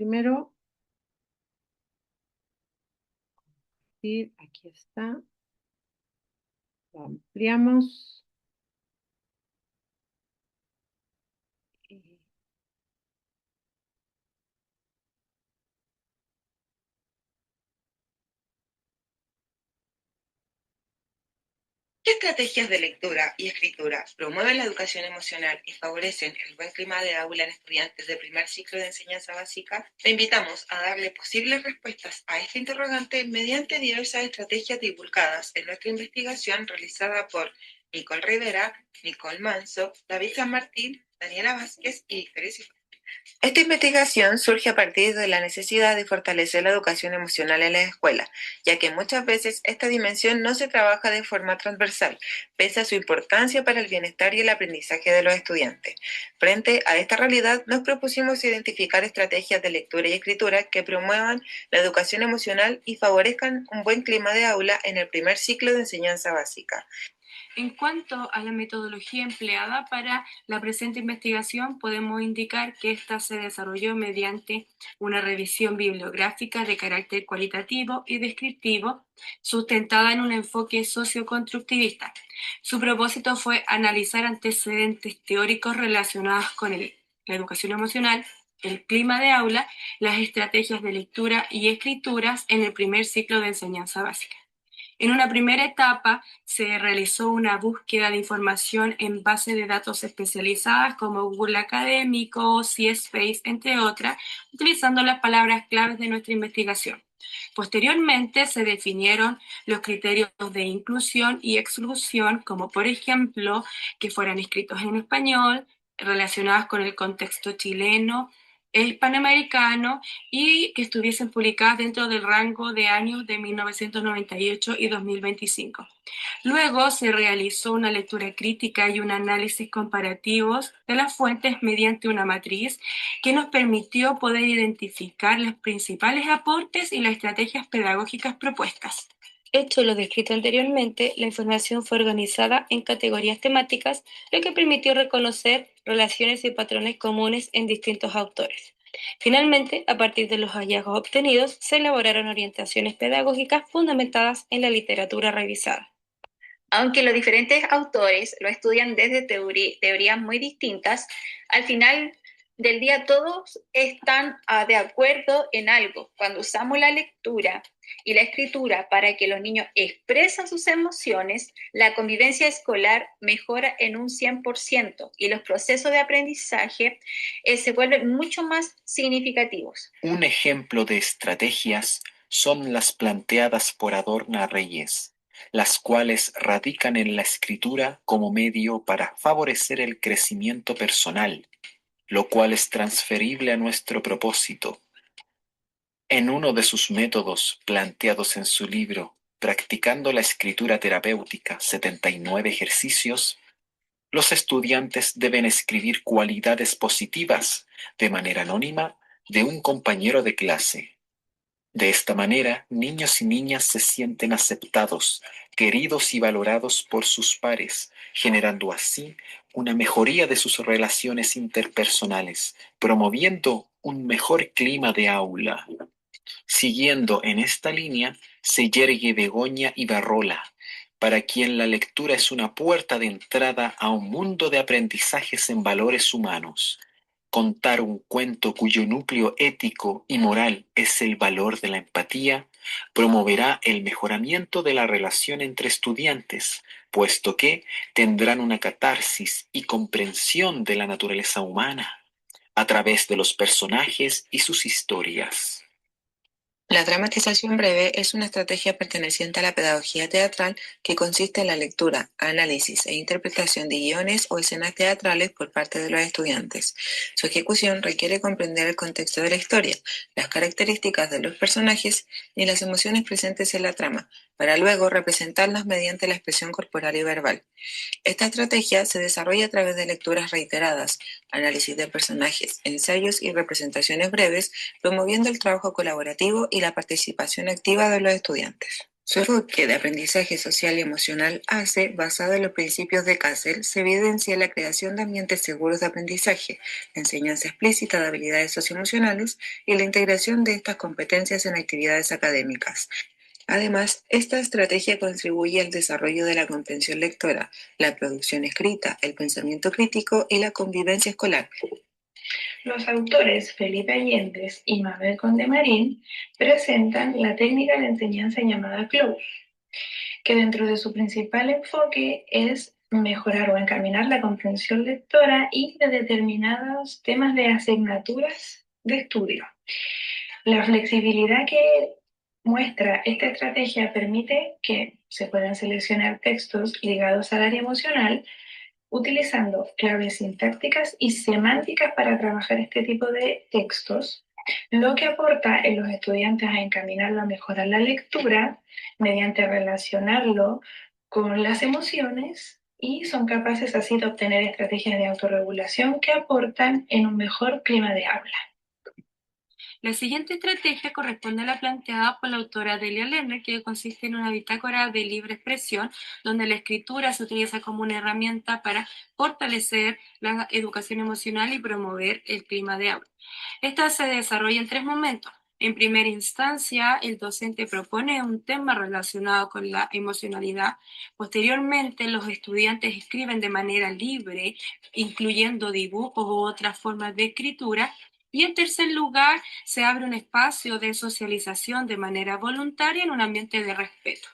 primero, sí, aquí está. Lo ampliamos. ¿Qué estrategias de lectura y escritura promueven la educación emocional y favorecen el buen clima de aula en estudiantes de primer ciclo de enseñanza básica? Te invitamos a darle posibles respuestas a este interrogante mediante diversas estrategias divulgadas en nuestra investigación realizada por Nicole Rivera, Nicole Manso, David San Martín, Daniela Vázquez y Victoria Cifuentes. Esta investigación surge a partir de la necesidad de fortalecer la educación emocional en la escuela, ya que muchas veces esta dimensión no se trabaja de forma transversal, pese a su importancia para el bienestar y el aprendizaje de los estudiantes. Frente a esta realidad, nos propusimos identificar estrategias de lectura y escritura que promuevan la educación emocional y favorezcan un buen clima de aula en el primer ciclo de enseñanza básica. En cuanto a la metodología empleada para la presente investigación, podemos indicar que ésta se desarrolló mediante una revisión bibliográfica de carácter cualitativo y descriptivo, sustentada en un enfoque socioconstructivista. Su propósito fue analizar antecedentes teóricos relacionados con la educación emocional, el clima de aula, las estrategias de lectura y escrituras en el primer ciclo de enseñanza básica. En una primera etapa se realizó una búsqueda de información en bases de datos especializadas como Google Académico, CSpace, entre otras, utilizando las palabras claves de nuestra investigación. Posteriormente se definieron los criterios de inclusión y exclusión, como por ejemplo que fueran escritos en español, relacionados con el contexto chileno, hispanoamericano y que estuviesen publicadas dentro del rango de años de 1998 y 2025. Luego se realizó una lectura crítica y un análisis comparativos de las fuentes mediante una matriz que nos permitió poder identificar los principales aportes y las estrategias pedagógicas propuestas. Hecho lo descrito anteriormente, la información fue organizada en categorías temáticas, lo que permitió reconocer relaciones y patrones comunes en distintos autores. Finalmente, a partir de los hallazgos obtenidos, se elaboraron orientaciones pedagógicas fundamentadas en la literatura revisada. Aunque los diferentes autores lo estudian desde teorías muy distintas, al final del día todos están de acuerdo en algo. Cuando usamos la lectura y la escritura para que los niños expresen sus emociones, la convivencia escolar mejora en un 100% y los procesos de aprendizaje se vuelven mucho más significativos. Un ejemplo de estrategias son las planteadas por Adorna Reyes, las cuales radican en la escritura como medio para favorecer el crecimiento personal, lo cual es transferible a nuestro propósito. En uno de sus métodos planteados en su libro Practicando la escritura terapéutica, 79 ejercicios, los estudiantes deben escribir cualidades positivas de manera anónima de un compañero de clase. De esta manera, niños y niñas se sienten aceptados, queridos y valorados por sus pares, generando así una mejoría de sus relaciones interpersonales, promoviendo un mejor clima de aula. Siguiendo en esta línea, se yergue Begoña Ibarrola, para quien la lectura es una puerta de entrada a un mundo de aprendizajes en valores humanos. Contar un cuento cuyo núcleo ético y moral es el valor de la empatía promoverá el mejoramiento de la relación entre estudiantes, puesto que tendrán una catarsis y comprensión de la naturaleza humana a través de los personajes y sus historias. La dramatización breve es una estrategia perteneciente a la pedagogía teatral que consiste en la lectura, análisis e interpretación de guiones o escenas teatrales por parte de los estudiantes. Su ejecución requiere comprender el contexto de la historia, las características de los personajes y las emociones presentes en la trama, para luego representarlas mediante la expresión corporal y verbal. Esta estrategia se desarrolla a través de lecturas reiteradas, análisis de personajes, ensayos y representaciones breves, promoviendo el trabajo colaborativo y la participación activa de los estudiantes. Su enfoque de aprendizaje social y emocional ACE, basado en los principios de Castle, se evidencia en la creación de ambientes seguros de aprendizaje, la enseñanza explícita de habilidades socioemocionales y la integración de estas competencias en actividades académicas. Además, esta estrategia contribuye al desarrollo de la comprensión lectora, la producción escrita, el pensamiento crítico y la convivencia escolar. Los autores Felipe Allendez y Mabel Condemarín presentan la técnica de enseñanza llamada CLOUS, que dentro de su principal enfoque es mejorar o encaminar la comprensión lectora y de determinados temas de asignaturas de estudio. La flexibilidad que muestra esta estrategia permite que se puedan seleccionar textos ligados al área emocional utilizando claves sintácticas y semánticas para trabajar este tipo de textos, lo que aporta en los estudiantes a encaminarlo a mejorar la lectura mediante relacionarlo con las emociones y son capaces así de obtener estrategias de autorregulación que aportan en un mejor clima de habla. La siguiente estrategia corresponde a la planteada por la autora Delia Lerner, que consiste en una bitácora de libre expresión, donde la escritura se utiliza como una herramienta para fortalecer la educación emocional y promover el clima de aula. Esta se desarrolla en 3 momentos. En primera instancia, el docente propone un tema relacionado con la emocionalidad. Posteriormente, los estudiantes escriben de manera libre, incluyendo dibujos u otras formas de escritura. Y en tercer lugar, se abre un espacio de socialización de manera voluntaria en un ambiente de respeto.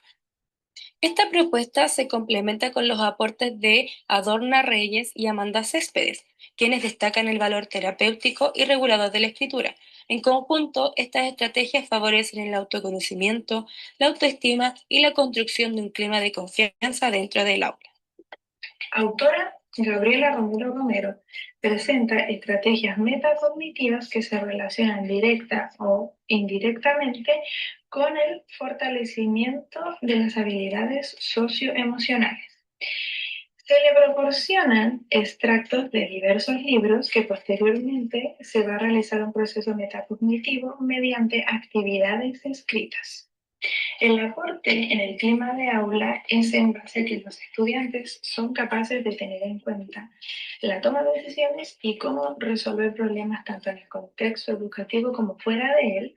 Esta propuesta se complementa con los aportes de Adorna Reyes y Amanda Céspedes, quienes destacan el valor terapéutico y regulador de la escritura. En conjunto, estas estrategias favorecen el autoconocimiento, la autoestima y la construcción de un clima de confianza dentro del aula. Autora Gabriela Romulo Romero presenta estrategias metacognitivas que se relacionan directa o indirectamente con el fortalecimiento de las habilidades socioemocionales. Se le proporcionan extractos de diversos libros que posteriormente se va a realizar un proceso metacognitivo mediante actividades escritas. El aporte en el clima de aula es en base a que los estudiantes son capaces de tener en cuenta la toma de decisiones y cómo resolver problemas tanto en el contexto educativo como fuera de él,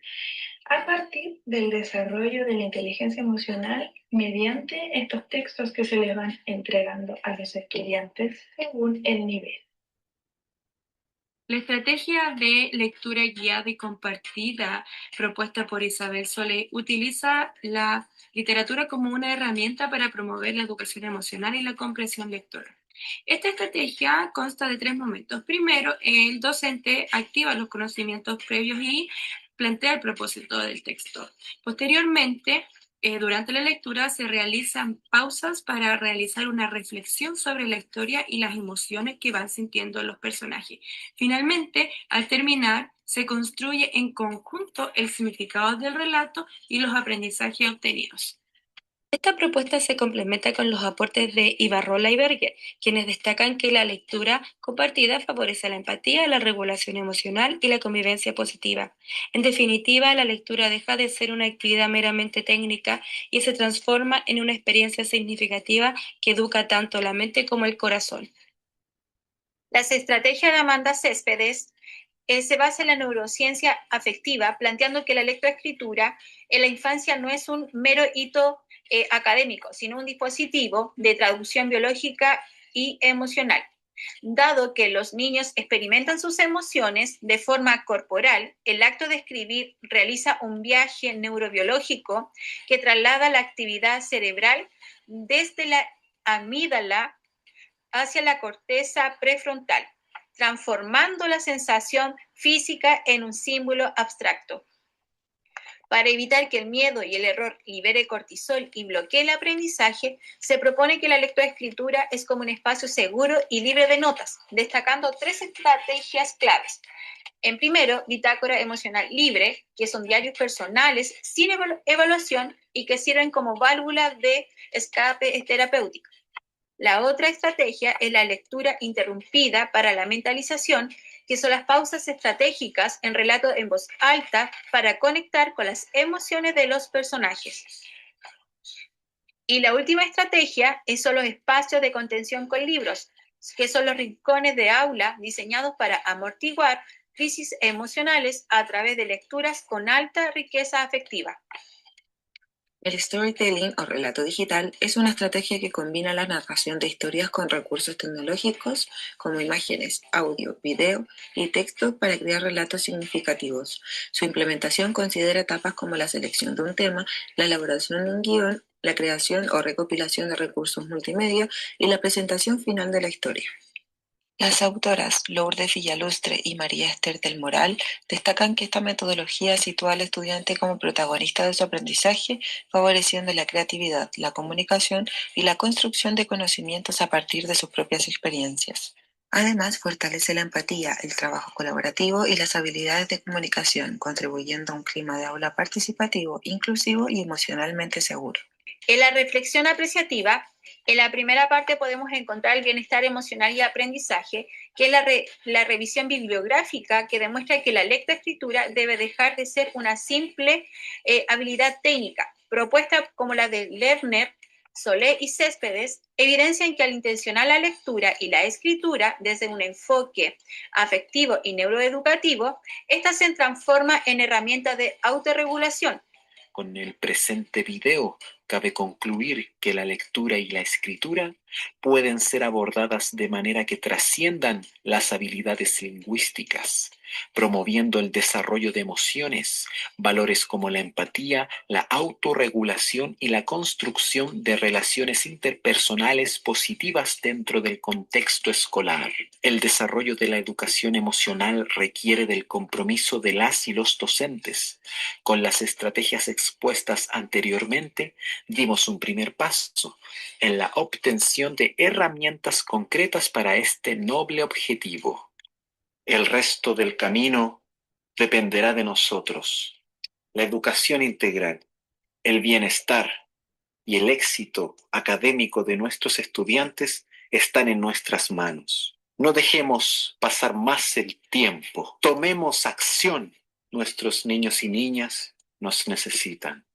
a partir del desarrollo de la inteligencia emocional mediante estos textos que se les van entregando a los estudiantes según el nivel. La estrategia de lectura guiada y compartida propuesta por Isabel Solé utiliza la literatura como una herramienta para promover la educación emocional y la comprensión lectora. Esta estrategia consta de 3 momentos. Primero, el docente activa los conocimientos previos y plantea el propósito del texto. Posteriormente, durante la lectura se realizan pausas para realizar una reflexión sobre la historia y las emociones que van sintiendo los personajes. Finalmente, al terminar, se construye en conjunto el significado del relato y los aprendizajes obtenidos. Esta propuesta se complementa con los aportes de Ibarrola y Berger, quienes destacan que la lectura compartida favorece la empatía, la regulación emocional y la convivencia positiva. En definitiva, la lectura deja de ser una actividad meramente técnica y se transforma en una experiencia significativa que educa tanto la mente como el corazón. Las estrategias de Amanda Céspedes se basa en la neurociencia afectiva, planteando que la lectoescritura en la infancia no es un mero hito académico, sino un dispositivo de traducción biológica y emocional. Dado que los niños experimentan sus emociones de forma corporal, el acto de escribir realiza un viaje neurobiológico que traslada la actividad cerebral desde la amígdala hacia la corteza prefrontal, transformando la sensación física en un símbolo abstracto. Para evitar que el miedo y el error libere cortisol y bloquee el aprendizaje, se propone que la lectoescritura es como un espacio seguro y libre de notas, destacando 3 estrategias claves. En primero, bitácora emocional libre, que son diarios personales sin evaluación y que sirven como válvula de escape terapéutico. La otra estrategia es la lectura interrumpida para la mentalización, que son las pausas estratégicas en relato en voz alta para conectar con las emociones de los personajes. Y la última estrategia son los espacios de contención con libros, que son los rincones de aula diseñados para amortiguar crisis emocionales a través de lecturas con alta riqueza afectiva. El storytelling o relato digital es una estrategia que combina la narración de historias con recursos tecnológicos como imágenes, audio, video y texto para crear relatos significativos. Su implementación considera etapas como la selección de un tema, la elaboración de un guión, la creación o recopilación de recursos multimedia y la presentación final de la historia. Las autoras Lourdes Villalustre y María Esther del Moral destacan que esta metodología sitúa al estudiante como protagonista de su aprendizaje, favoreciendo la creatividad, la comunicación y la construcción de conocimientos a partir de sus propias experiencias. Además, fortalece la empatía, el trabajo colaborativo y las habilidades de comunicación, contribuyendo a un clima de aula participativo, inclusivo y emocionalmente seguro. En la reflexión apreciativa, en la primera parte podemos encontrar el bienestar emocional y aprendizaje, que es la revisión bibliográfica que demuestra que la lectoescritura debe dejar de ser una simple habilidad técnica. Propuestas como la de Lerner, Solé y Céspedes evidencian que al intencionar la lectura y la escritura desde un enfoque afectivo y neuroeducativo, esta se transforma en herramientas de autorregulación. Con el presente video, cabe concluir que la lectura y la escritura pueden ser abordadas de manera que trasciendan las habilidades lingüísticas, promoviendo el desarrollo de emociones, valores como la empatía, la autorregulación y la construcción de relaciones interpersonales positivas dentro del contexto escolar. El desarrollo de la educación emocional requiere del compromiso de las y los docentes. Con las estrategias expuestas anteriormente, dimos un primer paso en la obtención de herramientas concretas para este noble objetivo. El resto del camino dependerá de nosotros. La educación integral, el bienestar y el éxito académico de nuestros estudiantes están en nuestras manos. No dejemos pasar más el tiempo. Tomemos acción. Nuestros niños y niñas nos necesitan.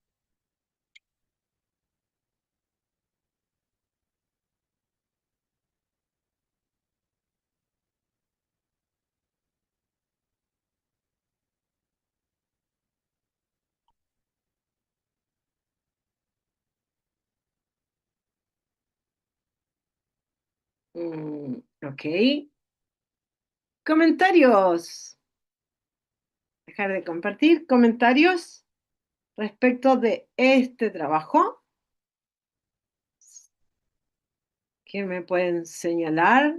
Ok. Comentarios. Dejar de compartir. Comentarios respecto de este trabajo. ¿Quién me pueden señalar?